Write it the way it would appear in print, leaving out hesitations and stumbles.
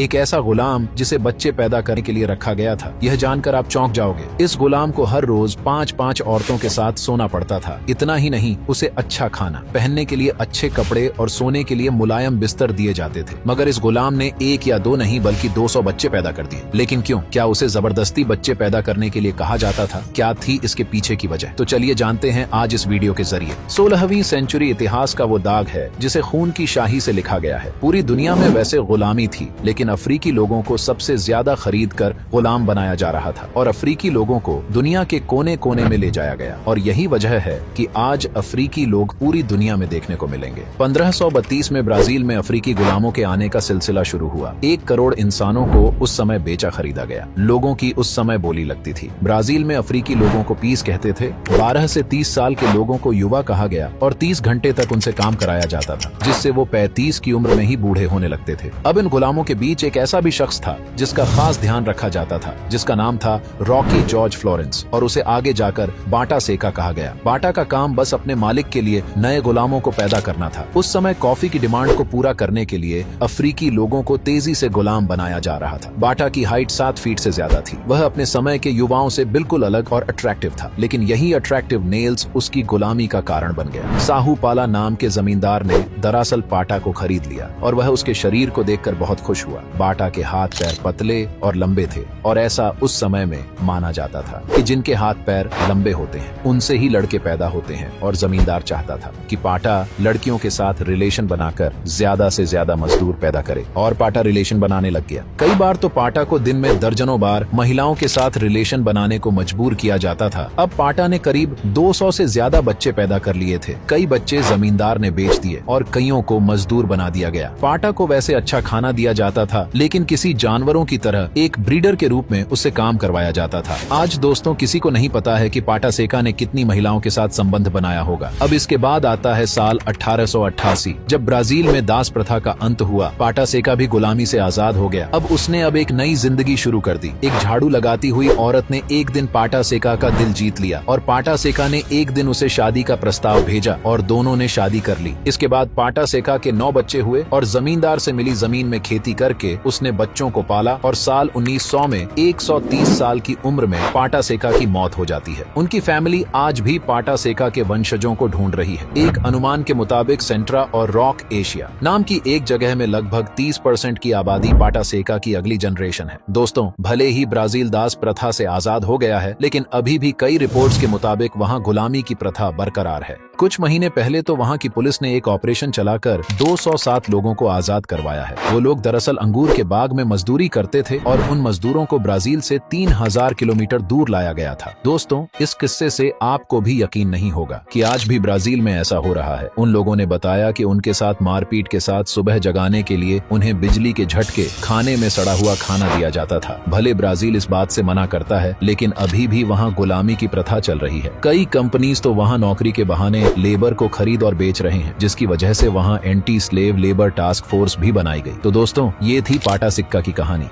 एक ऐसा गुलाम जिसे बच्चे पैदा करने के लिए रखा गया था। यह जानकर आप चौंक जाओगे। इस गुलाम को हर रोज 5-5 औरतों के साथ सोना पड़ता था। इतना ही नहीं, उसे अच्छा खाना, पहनने के लिए अच्छे कपड़े और सोने के लिए मुलायम बिस्तर दिए जाते थे। मगर इस गुलाम ने 1 या 2 नहीं बल्कि 200 बच्चे पैदा कर दिए। लेकिन क्यों? क्या उसे जबरदस्ती बच्चे पैदा करने के लिए कहा जाता था? क्या थी इसके पीछे की वजह? तो चलिए जानते हैं आज इस वीडियो के जरिए। 16वीं सेंचुरी इतिहास का वो दाग है जिसे खून की शाही से लिखा गया है। पूरी दुनिया में वैसे गुलामी थी, लेकिन अफ्रीकी लोगों को सबसे ज्यादा खरीद कर गुलाम बनाया जा रहा था और अफ्रीकी लोगों को दुनिया के कोने कोने में ले जाया गया। और यही वजह है कि आज अफ्रीकी लोग पूरी दुनिया में देखने को मिलेंगे। 1532 में ब्राजील में अफ्रीकी गुलामों के आने का सिलसिला शुरू हुआ। 1 करोड़ इंसानों को उस समय बेचा खरीदा गया। लोगों की उस समय बोली लगती थी। ब्राजील में अफ्रीकी लोगों को पीस कहते थे। 12 से 30 साल के लोगों को युवा कहा गया और 30 घंटे तक उनसे काम कराया जाता था, जिससे वो 35 की उम्र में ही बूढ़े होने लगते थे। अब इन गुलामों के बीच एक ऐसा भी शख्स था जिसका खास ध्यान रखा जाता था, जिसका नाम था रॉकी जॉर्ज फ्लोरेंस, और उसे आगे जाकर बाटा सेका कहा गया। बाटा का काम बस अपने मालिक के लिए नए गुलामों को पैदा करना था। उस समय कॉफी की डिमांड को पूरा करने के लिए अफ्रीकी लोगों को तेजी से गुलाम बनाया जा रहा था। बाटा की हाइट 7 फीट से ज्यादा थी। वह अपने समय के युवाओं से बिल्कुल अलग और अट्रैक्टिव था, लेकिन यही अट्रैक्टिव नेल्स उसकी गुलामी का कारण बन गया। साहू पाला नाम के जमींदार ने दरअसल बाटा को खरीद लिया और वह उसके शरीर को देखकर बहुत खुश हुआ। बाटा के हाथ पैर पतले और लंबे थे और ऐसा उस समय में माना जाता था कि जिनके हाथ पैर लंबे होते हैं उनसे ही लड़के पैदा होते हैं, और जमींदार चाहता था कि बाटा लड़कियों के साथ रिलेशन बनाकर ज्यादा से ज्यादा मजदूर पैदा करे, और बाटा रिलेशन बनाने लग गया। कई बार तो बाटा को दिन में दर्जनों बार महिलाओं के साथ रिलेशन बनाने को मजबूर किया जाता था। अब बाटा ने करीब 200 से ज्यादा बच्चे पैदा कर लिए थे। कई बच्चे जमींदार ने बेच दिए और कईयों को मजदूर बना दिया गया। बाटा को वैसे अच्छा खाना दिया जाता था, लेकिन किसी जानवरों की तरह एक ब्रीडर के रूप में उससे काम करवाया जाता था। आज दोस्तों किसी को नहीं पता है कि बाटा सेका ने कितनी महिलाओं के साथ संबंध बनाया होगा। अब इसके बाद आता है साल 1888, जब ब्राजील में दास प्रथा का अंत हुआ। बाटा सेका भी गुलामी से आजाद हो गया। अब उसने एक नई जिंदगी शुरू कर दी। एक झाड़ू लगाती हुई औरत ने एक दिन बाटा सेका का दिल जीत लिया और बाटा सेका ने एक दिन उसे शादी का प्रस्ताव भेजा और दोनों ने शादी कर ली। इसके बाद बाटा सेका के 9 बच्चे हुए और जमींदार से मिली जमीन में खेती करके उसने बच्चों को पाला, और साल 1900 में 130 साल की उम्र में बाटा सेका की मौत हो जाती है। उनकी फैमिली आज भी बाटा सेका के वंशजों को ढूंढ रही है। एक अनुमान के मुताबिक सेंट्रा और रॉक एशिया नाम की एक जगह में लगभग 30% की आबादी बाटा सेका की अगली जनरेशन है। दोस्तों भले ही ब्राजील दास प्रथा से आजाद हो गया है, लेकिन अभी भी कई रिपोर्ट्स के मुताबिक वहां गुलामी की प्रथा बरकरार है। कुछ महीने पहले तो वहां की पुलिस ने एक ऑपरेशन चलाकर 207 लोगों को आजाद करवाया है। वो लोग दरअसल अंगूर के बाग में मजदूरी करते थे और उन मजदूरों को ब्राजील से 3000 किलोमीटर दूर लाया गया था। दोस्तों इस किस्से से आपको भी यकीन नहीं होगा कि आज भी ब्राजील में ऐसा हो रहा है। उन लोगों ने बताया कि उनके साथ मारपीट के साथ सुबह जगाने के लिए उन्हें बिजली के झटके, खाने में सड़ा हुआ खाना दिया जाता था। भले ब्राजील इस बात से मना करता है, लेकिन अभी भी वहाँ गुलामी की प्रथा चल रही है। कई कंपनीज तो वहाँ नौकरी के बहाने लेबर को खरीद और बेच रहे हैं, जिसकी वजह से वहाँ anti slave labour task force भी बनाई गई। तो दोस्तों ये थी बाटा सेका की कहानी।